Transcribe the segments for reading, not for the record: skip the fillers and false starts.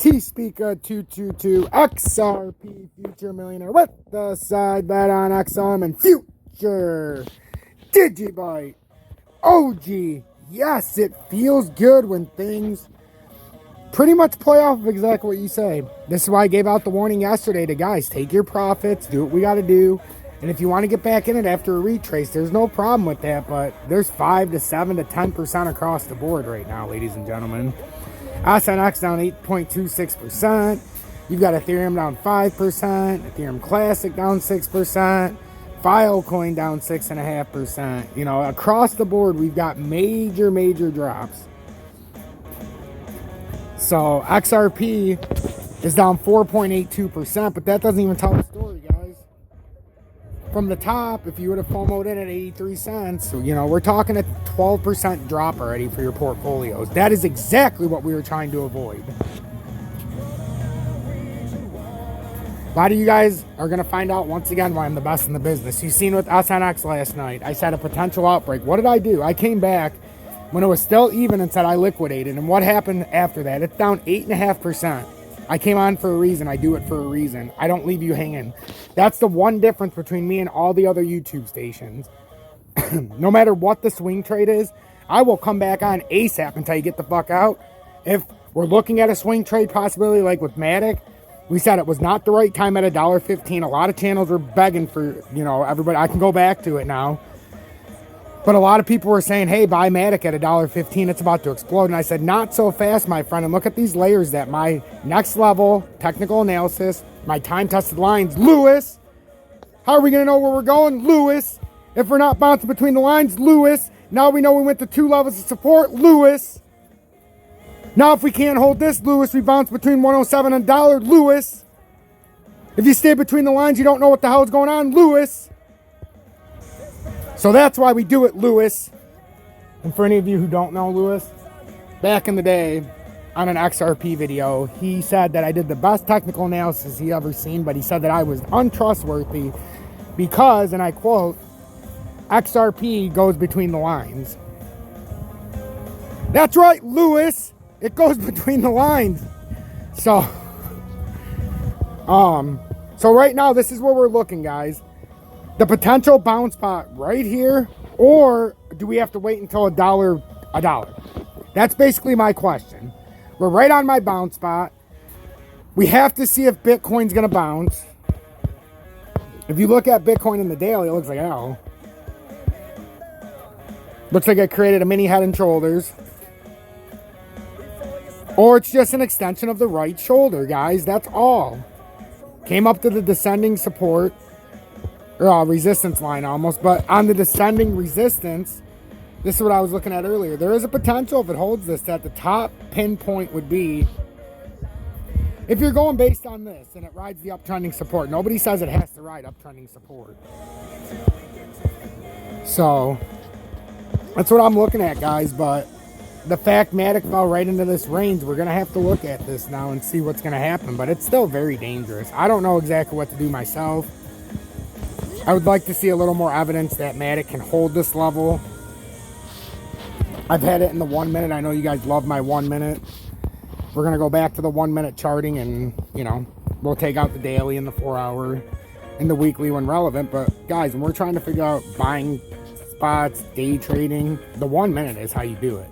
T-Speaker 222 XRP Future Millionaire with the side bet on XM and Future Digibyte OG. Yes, it feels good when things pretty much play off of exactly what you say. This is why I gave out the warning yesterday to guys, take your profits, do what we got to do. And if you want to get back in it after a retrace, there's no problem with that, but there's 5 to 7 to 10% across the board right now, ladies and gentlemen. SNX down 8.26%. You've got Ethereum down 5%. Ethereum Classic down 6%. Filecoin down 6.5%. You know, across the board, we've got major drops. So XRP is down 4.82%, but that doesn't even tell the story, guys. From the top, if you would have FOMO'd in at 83 cents, you know, we're talking a 12% drop already for your portfolios. That is exactly what we were trying to avoid. A lot of you guys are going to find out once again why I'm the best in the business. You've seen with SNX last night. I said a potential outbreak. What did I do? I came back when it was still even and said I liquidated. And what happened after that? It's down 8.5%. I came on for a reason. I do it for a reason. I don't leave you hanging. That's the one difference between me and all the other YouTube stations. No matter what the swing trade is, I will come back on ASAP until you get the fuck out. If we're looking at a swing trade possibility like with Matic, we said it was not the right time at $1.15. A lot of channels were begging for, you know, everybody. I can go back to it now. But a lot of people were saying, hey, buy Matic at $1.15. It's about to explode. And I said, not so fast, my friend. And look at these layers that my next level technical analysis, my time-tested lines, Lewis. How are we going to know where we're going? Lewis. If we're not bouncing between the lines, Lewis. Now we know we went to 2 levels of support, Lewis. Now if we can't hold this, Lewis, we bounce between 107 and $1, Lewis. If you stay between the lines, you don't know what the hell is going on, Lewis. So that's why we do it, Lewis. And for any of you who don't know Lewis, back in the day on an XRP video, he said that I did the best technical analysis he ever seen, but he said that I was untrustworthy because, and I quote, XRP goes between the lines. That's right, Lewis. It goes between the lines. So right now, this is where we're looking, guys. The potential bounce spot right here, or do we have to wait until a dollar? That's basically my question. We're right on my bounce spot. We have to see if Bitcoin's going to bounce. If you look at Bitcoin in the daily, it looks like hell. Looks like it created a mini head and shoulders. Or it's just an extension of the right shoulder, guys. That's all. Came up to the descending support. Resistance line almost, but on the descending resistance, this is what I was looking at earlier. There is a potential if it holds this that the top pinpoint would be, if you're going based on this and it rides the uptrending support. Nobody says it has to ride uptrending support. So that's what I'm looking at, guys. But the fact Matic fell right into this range, we're going to have to look at this now and see what's going to happen. But it's still very dangerous. I don't know exactly what to do myself. I would like to see a little more evidence that Matic can hold this level. I've had it in the 1 minute. I know you guys love my 1 minute. We're going to go back to the 1 minute charting and, you know, we'll take out the daily and the 4 hour and the weekly when relevant. But guys, when we're trying to figure out buying spots, day trading, the 1 minute is how you do it.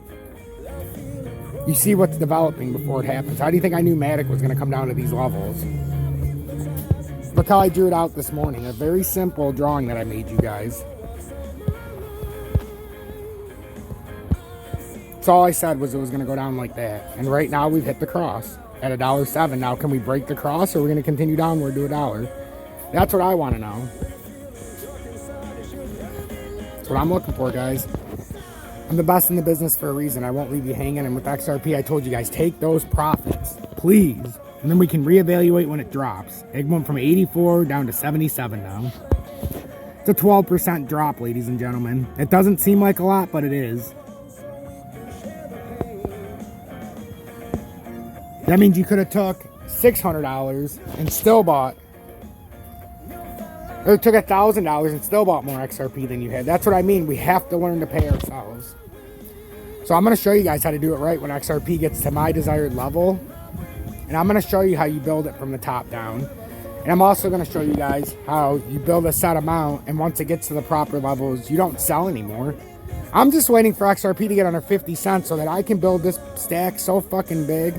You see what's developing before it happens. How do you think I knew Matic was going to come down to these levels? Look how I drew it out this morning. A very simple drawing that I made you guys. So all I said was it was going to go down like that. And right now we've hit the cross at $1.07. Now can we break the cross or are we going to continue downward to $1? That's what I want to know. That's what I'm looking for, guys. I'm the best in the business for a reason. I won't leave you hanging. And with XRP, I told you guys, take those profits, please. And then we can reevaluate when it drops. It went from 84 down to 77 now. It's a 12% drop, ladies and gentlemen. It doesn't seem like a lot, but it is. That means you could have took $600 and still bought, or took $1,000 and still bought more XRP than you had. That's what I mean. We have to learn to pay ourselves. So I'm going to show you guys how to do it right when XRP gets to my desired level. And I'm going to show you how you build it from the top down. And I'm also going to show you guys how you build a set amount, and once it gets to the proper levels, you don't sell anymore. I'm just waiting for XRP to get under 50 cents so that I can build this stack so fucking big.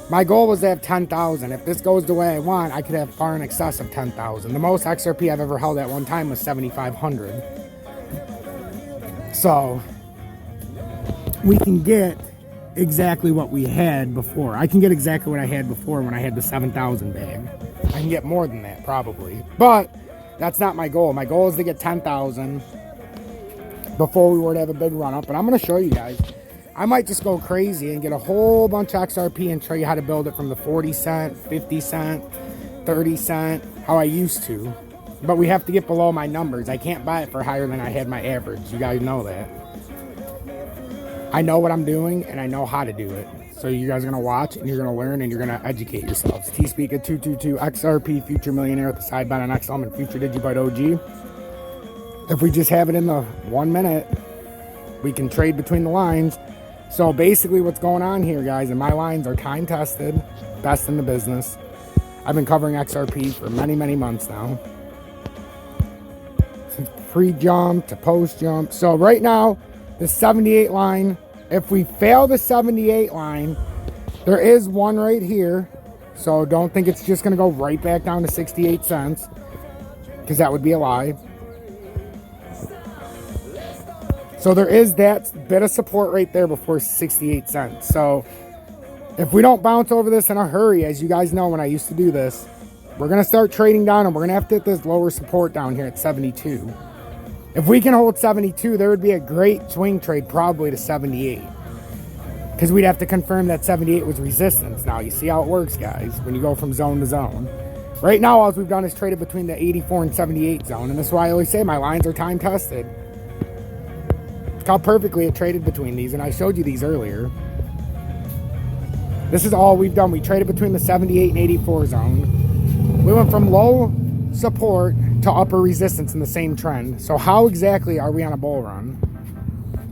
My goal was to have 10,000. If this goes the way I want, I could have far in excess of 10,000. The most XRP I've ever held at one time was 7,500. So we can get exactly what we had before. I can get exactly what I had before when I had the 7,000 bag. I can get more than that probably, but that's not my goal. My goal is to get 10,000 before we were to have a big run up. And I'm going to show you guys. I might just go crazy and get a whole bunch of XRP and show you how to build it from the 40 cent, 50 cent, 30 cent, how I used to. But we have to get below my numbers. I can't buy it for higher than I had my average. You guys know that. I know what I'm doing and I know how to do it. So you guys are going to watch and you're going to learn and you're going to educate yourselves. T-Speak at 222 XRP, Future Millionaire with the side bet on XLM and Future Digibyte OG. If we just have it in the 1 minute, we can trade between the lines. So basically what's going on here, guys, and my lines are time tested, best in the business. I've been covering XRP for many, many months now. Since pre-jump to post-jump. So right now, the 78 line, if we fail the 78 line, there is one right here. So don't think it's just going to go right back down to 68 cents, because that would be a lie. So there is that bit of support right there before 68 cents. So if we don't bounce over this in a hurry, as you guys know when I used to do this, we're going to start trading down and we're going to have to hit this lower support down here at 72. If we can hold 72, there would be a great swing trade probably to 78. Because we'd have to confirm that 78 was resistance. Now, you see how it works, guys, when you go from zone to zone. Right now, all we've done is traded between the 84 and 78 zone. And that's why I always say my lines are time tested. Look how perfectly it traded between these, and I showed you these earlier. This is all we've done. We traded between the 78 and 84 zone. We went from low support to upper resistance in the same trend. So how exactly are we on a bull run?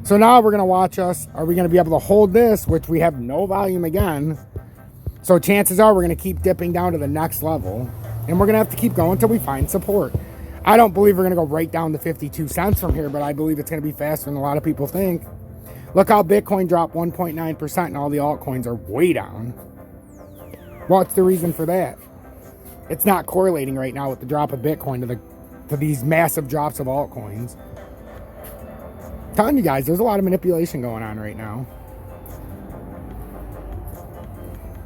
So now we're going to watch us. Are we going to be able to hold this, which we have no volume again? So chances are we're going to keep dipping down to the next level, and we're going to have to keep going until we find support. I don't believe we're going to go right down to 52 cents from here, but I believe it's going to be faster than a lot of people think. Look how Bitcoin dropped 1.9% and all the altcoins are way down. What's the reason for that? It's not correlating right now with the drop of Bitcoin to these massive drops of altcoins. I'm telling you guys, there's a lot of manipulation going on right now.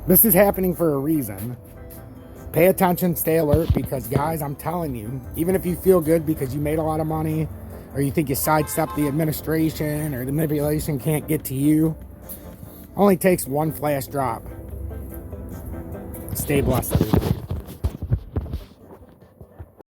This is happening for a reason. Pay attention, stay alert, because guys, I'm telling you, even if you feel good because you made a lot of money, or you think you sidestepped the administration, or the manipulation can't get to you, only takes one flash drop. Stay blessed, everybody.